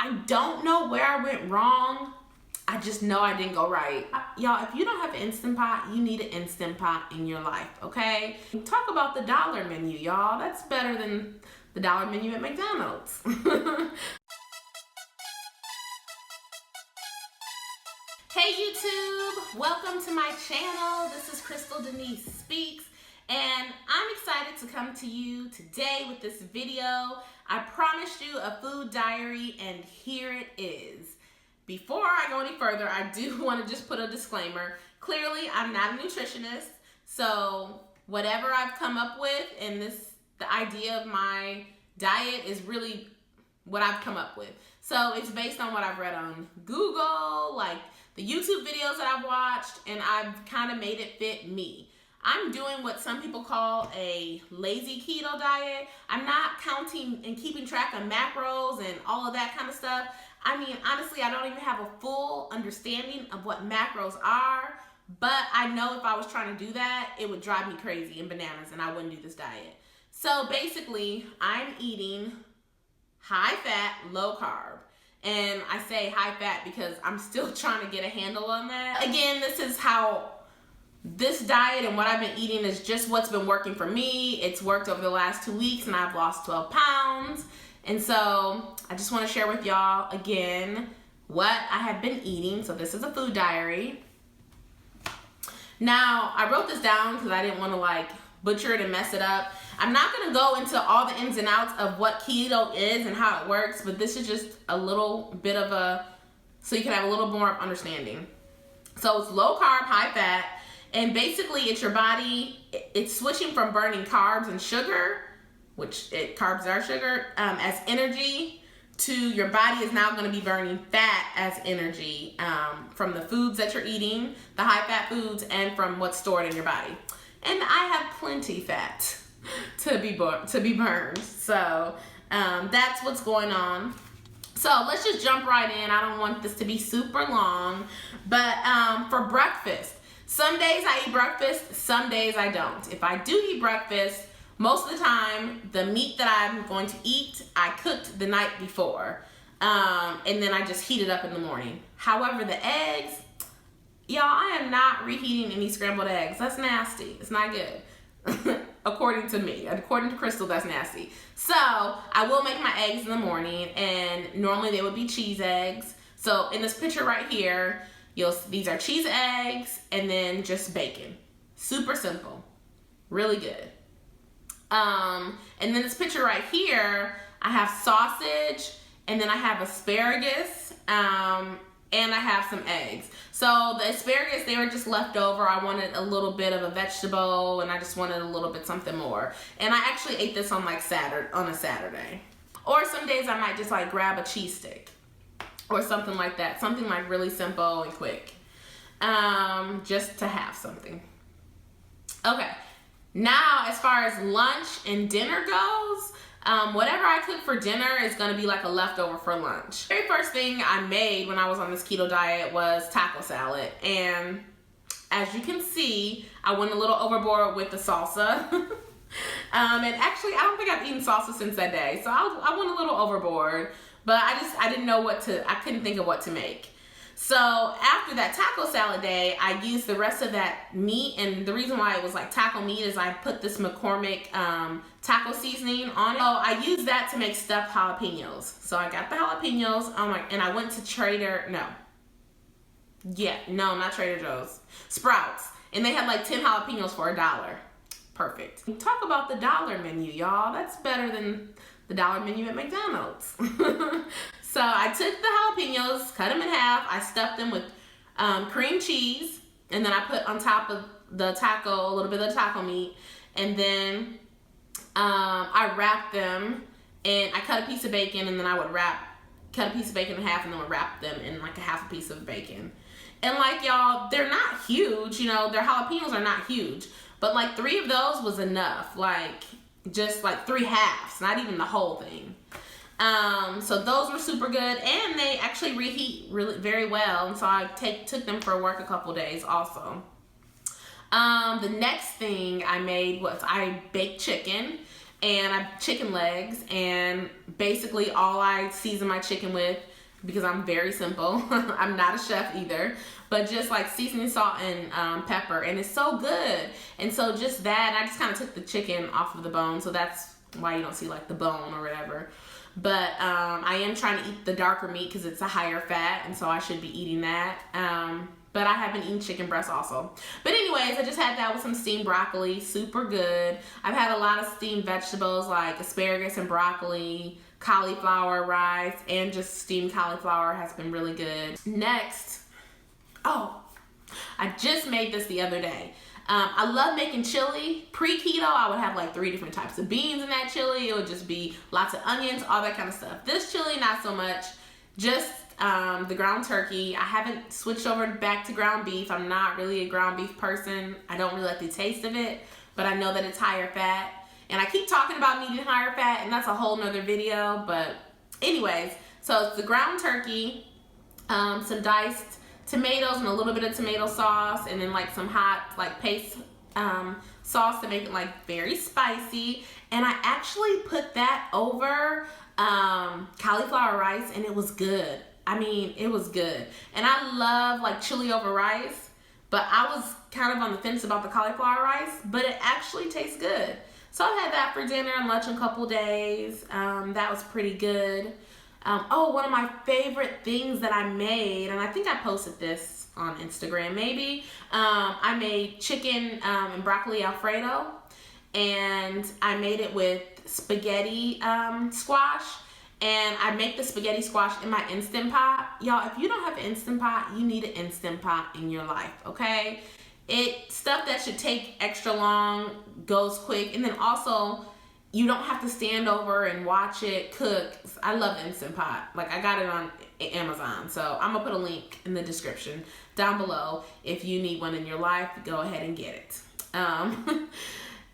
I don't know where I went wrong. I just know I didn't go right. Y'all, if you don't have an Instant Pot, you need an Instant Pot in your life, okay? Talk about the dollar menu, y'all. That's better than the dollar menu at McDonald's. Hey YouTube, welcome to my channel. This is Crystal Denise Speaks, and I'm excited to come to you today with this video. I promised you a food diary, and here it is. Before I go any further, I do want to just put a disclaimer. Clearly, I'm not a nutritionist, so whatever I've come up with and the idea of my diet is really what I've come up with. So it's based on what I've read on Google, like the YouTube videos that I've watched, and I've kind of made it fit me. I'm doing what some people call a lazy keto diet. I'm not counting and keeping track of macros and all of that kind of stuff. I mean, honestly, I don't even have a full understanding of what macros are, but I know if I was trying to do that, it would drive me crazy and bananas, and I wouldn't do this diet. So basically, I'm eating high fat, low carb. And I say high fat because I'm still trying to get a handle on that. Again, this is how this diet and what I've been eating is just what's been working for me. It's worked over the last 2 weeks and I've lost 12 pounds. And so I just want to share with y'all again what I have been eating. So this is a food diary. Now, I wrote this down because I didn't want to like butcher it and mess it up. I'm not going to go into all the ins and outs of what keto is and how it works, but this is just a little bit of so you can have a little more understanding. So it's low carb, high fat, and basically it's your body, it's switching from burning carbs and sugar, which carbs are sugar, as energy, to your body is now going to be burning fat as energy from the foods that you're eating, the high fat foods, and from what's stored in your body. And I have plenty fat to be burned. So that's what's going on. So let's just jump right in. I don't want this to be super long, but for breakfast, some days I eat breakfast, some days I don't. If I do eat breakfast, most of the time the meat that I'm going to eat, I cooked the night before, and then I just heat it up in the morning. However, the eggs, y'all, I am not reheating any scrambled eggs. That's nasty. It's not good. According to me. According to Crystal, that's nasty. So I will make my eggs in the morning, and normally they would be cheese eggs. So in this picture right here, these are cheese eggs and then just bacon. Super simple. Really good. And then this picture right here, I have sausage, and then I have asparagus, and I have some eggs. So the asparagus, they were just left over. I wanted a little bit of a vegetable, and I just wanted a little bit something more. And I actually ate this on like on a Saturday. Or some days I might just like grab a cheese stick or something like that. Something like really simple and quick. Just to have something. Okay. Now, as far as lunch and dinner goes, whatever I cook for dinner is going to be like a leftover for lunch. The very first thing I made when I was on this keto diet was taco salad. And as you can see, I went a little overboard with the salsa. And actually, I don't think I've eaten salsa since that day. So I went a little overboard, but I didn't know I couldn't think of what to make. So after that taco salad day, I used the rest of that meat, and the reason why it was like taco meat is I put this McCormick taco seasoning on it. So I used that to make stuffed jalapenos. So I got the jalapenos, and I went to not Trader Joe's, Sprouts, and they had like 10 jalapenos for $1. Perfect. Talk about the dollar menu, y'all. That's better than the dollar menu at McDonald's. So I took the jalapenos, cut them in half. I stuffed them with cream cheese, and then I put on top of the taco a little bit of taco meat, and then I wrapped them, and I cut a piece of bacon, and then I would cut a piece of bacon in half, and then would wrap them in like a half a piece of bacon. And like y'all, they're not huge, their jalapenos are not huge, but like 3 of those was enough, like just like 3 halves, not even the whole thing. So those were super good, and they actually reheat really very well, and so I took them for work a couple days also. The next thing I made was I baked chicken, and chicken legs, and basically all I season my chicken with, because I'm very simple, I'm not a chef either, but just like seasoning, salt, and pepper, and it's so good. And so just that, I just kind of took the chicken off of the bone, so that's why you don't see like the bone or whatever. But I am trying to eat the darker meat because it's a higher fat, and so I should be eating that. But I have been eating chicken breast also. But anyways, I just had that with some steamed broccoli, super good. I've had a lot of steamed vegetables like asparagus and broccoli, cauliflower, rice, and just steamed cauliflower has been really good. Next, I just made this the other day. I love making chili. Pre-keto, I would have like 3 different types of beans in that chili. It would just be lots of onions, all that kind of stuff. This chili, not so much. Just the ground turkey. I haven't switched over back to ground beef. I'm not really a ground beef person. I don't really like the taste of it, but I know that it's higher fat. And I keep talking about needing higher fat, and that's a whole nother video. But anyways, so it's the ground turkey, some diced tomatoes and a little bit of tomato sauce, and then like some hot like paste sauce to make it like very spicy. And I actually put that over cauliflower rice, and it was good. I mean, it was good. And I love like chili over rice, but I was kind of on the fence about the cauliflower rice, but it actually tastes good. So I've had that for dinner and lunch in a couple days. That was pretty good. One of my favorite things that I made, and I think I posted this on Instagram maybe, I made chicken and broccoli Alfredo, and I made it with spaghetti squash, and I make the spaghetti squash in my Instant Pot. Y'all, if you don't have an Instant Pot, you need an Instant Pot in your life, okay? Stuff that should take extra long goes quick, and then also you don't have to stand over and watch it cook. I love Instant Pot. Like, I got it on Amazon, so I'm gonna put a link in the description down below. If you need one in your life, go ahead and get it.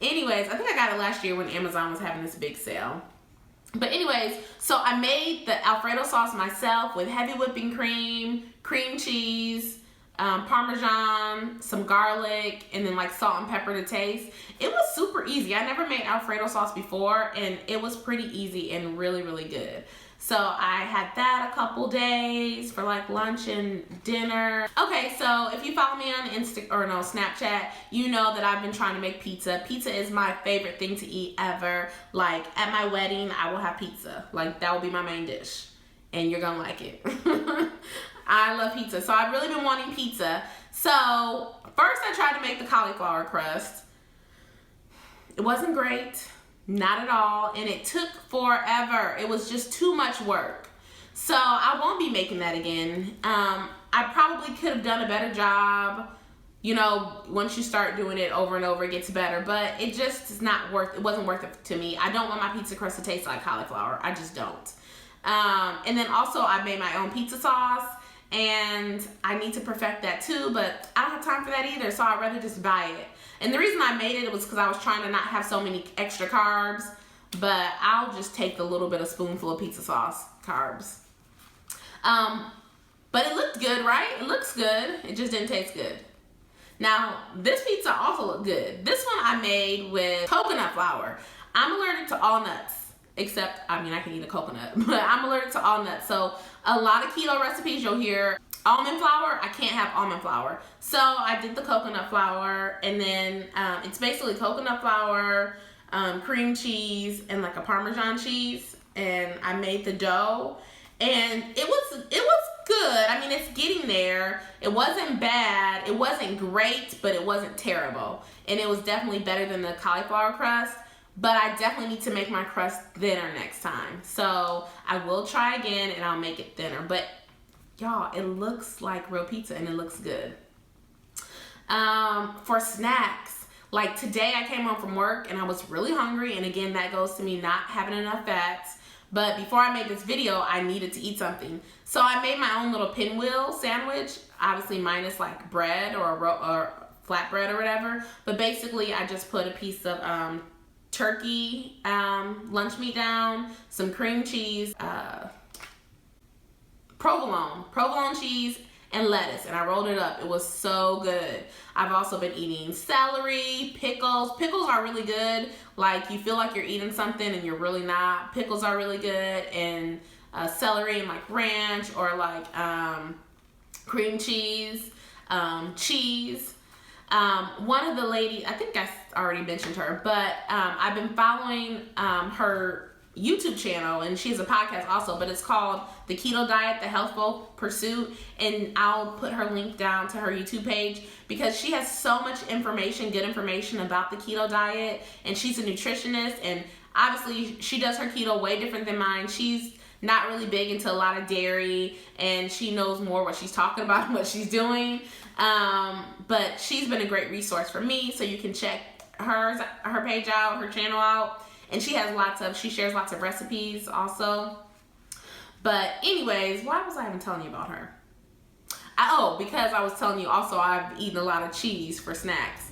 Anyways, I think I got it last year when Amazon was having this big sale. But anyways, so I made the Alfredo sauce myself with heavy whipping cream, cream cheese, Parmesan, some garlic, and then like salt and pepper to taste. It was super easy. I never made Alfredo sauce before, and it was pretty easy and really, really good. So I had that a couple days for like lunch and dinner. Okay, so if you follow me on Snapchat, you know that I've been trying to make pizza. Pizza is my favorite thing to eat ever. Like at my wedding, I will have pizza. Like that will be my main dish, and you're gonna like it. I love pizza, so I've really been wanting pizza. So first I tried to make the cauliflower crust. It wasn't great, not at all, and it took forever. It was just too much work. So I won't be making that again. I probably could have done a better job. You know, once you start doing it over and over, it gets better, but it just is not it wasn't worth it to me. I don't want my pizza crust to taste like cauliflower. I just don't. And then also I made my own pizza sauce, and I need to perfect that too, but I don't have time for that either, so I'd rather just buy it. And the reason I made it was because I was trying to not have so many extra carbs, but I'll just take the little bit of spoonful of pizza sauce carbs. But it looked good, right? It looks good. It just didn't taste good. Now, this pizza also looked good. This one I made with coconut flour. I'm allergic to all nuts. Except, I mean, I can eat a coconut, but I'm allergic to all nuts. So a lot of keto recipes you'll hear almond flour. I can't have almond flour. So I did the coconut flour, and then it's basically coconut flour, cream cheese, and like a Parmesan cheese. And I made the dough, and it was good. I mean, it's getting there. It wasn't bad. It wasn't great, but it wasn't terrible. And it was definitely better than the cauliflower crust. But I definitely need to make my crust thinner next time. So I will try again, and I'll make it thinner. But y'all, it looks like real pizza, and it looks good. For snacks, like today I came home from work and I was really hungry. And again, that goes to me not having enough fats. But before I made this video, I needed to eat something. So I made my own little pinwheel sandwich, obviously minus like bread or flatbread or whatever. But basically, I just put a piece of turkey lunch meat down, some cream cheese, provolone cheese, and lettuce, and I rolled it up. It was so good. I've also been eating celery, pickles. Pickles are really good. Like, you feel like you're eating something and you're really not. Pickles are really good, and celery and like ranch or like cream cheese, cheese. One of the ladies, I think I already mentioned her, but I've been following her YouTube channel, and she has a podcast also, but it's called the Keto Diet-Healthful Pursuit, and I'll put her link down to her YouTube page because she has so much information, good information about the keto diet, and she's a nutritionist, and obviously she does her keto way different than mine. She's not really big into a lot of dairy, and she knows more what she's talking about and what she's doing, but she's been a great resource for me, so you can check her page out, her channel out. And she shares lots of recipes also. But anyways, why was I even telling you about her? Because I was telling you also I've eaten a lot of cheese for snacks.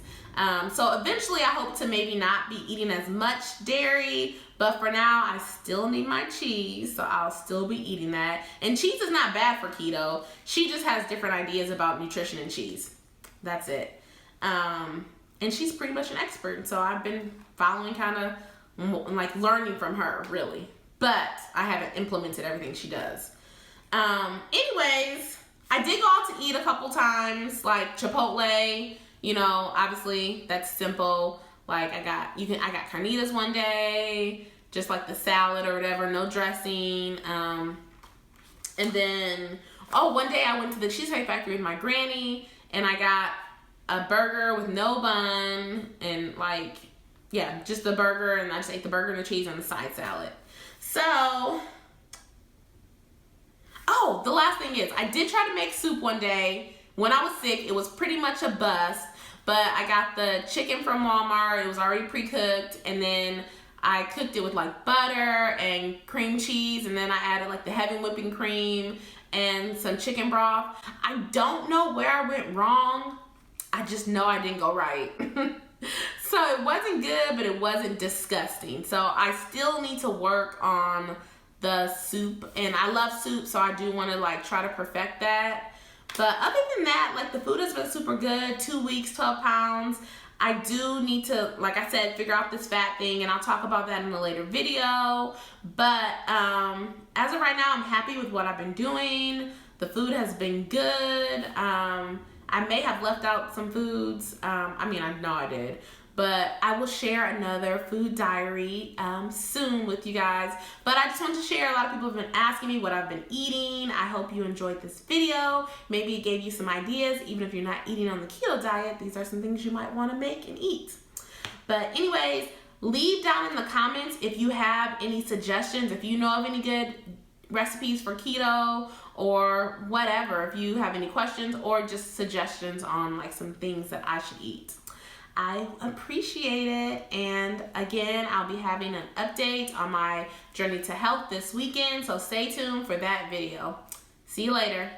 So eventually I hope to maybe not be eating as much dairy, but for now I still need my cheese, so I'll still be eating that. And cheese is not bad for keto. She just has different ideas about nutrition and cheese. That's it. And she's pretty much an expert, so I've been following, kind of like learning from her, really, but I haven't implemented everything she does. Anyways, I did go out to eat a couple times, like Chipotle, obviously that's simple. Like I got carnitas one day, just like the salad or whatever, no dressing. And then, one day I went to the Cheesecake Factory with my granny, and I got a burger with no bun, and just the burger, and I just ate the burger and the cheese and the side salad. So, the last thing is, I did try to make soup one day when I was sick. It was pretty much a bust, but I got the chicken from Walmart. It was already pre-cooked, and then I cooked it with like butter and cream cheese, and then I added like the heavy whipping cream and some chicken broth. I don't know where I went wrong. I just know I didn't go right. So it wasn't good, but it wasn't disgusting. So I still need to work on the soup, and I love soup, so I do want to try to perfect that. But other than that, the food has been super good. 2 weeks, 12 pounds. I do need to, like I said, figure out this fat thing, and I'll talk about that in a later video. But as of right now, I'm happy with what I've been doing. The food has been good. I may have left out some foods. I know I did. But I will share another food diary soon with you guys. But I just wanted to share. A lot of people have been asking me what I've been eating. I hope you enjoyed this video. Maybe it gave you some ideas. Even if you're not eating on the keto diet, these are some things you might want to make and eat. But anyways, leave down in the comments if you have any suggestions, if you know of any good recipes for keto or whatever, if you have any questions or just suggestions on some things that I should eat. I appreciate it, and again, I'll be having an update on my journey to health this weekend, so stay tuned for that video. See you later.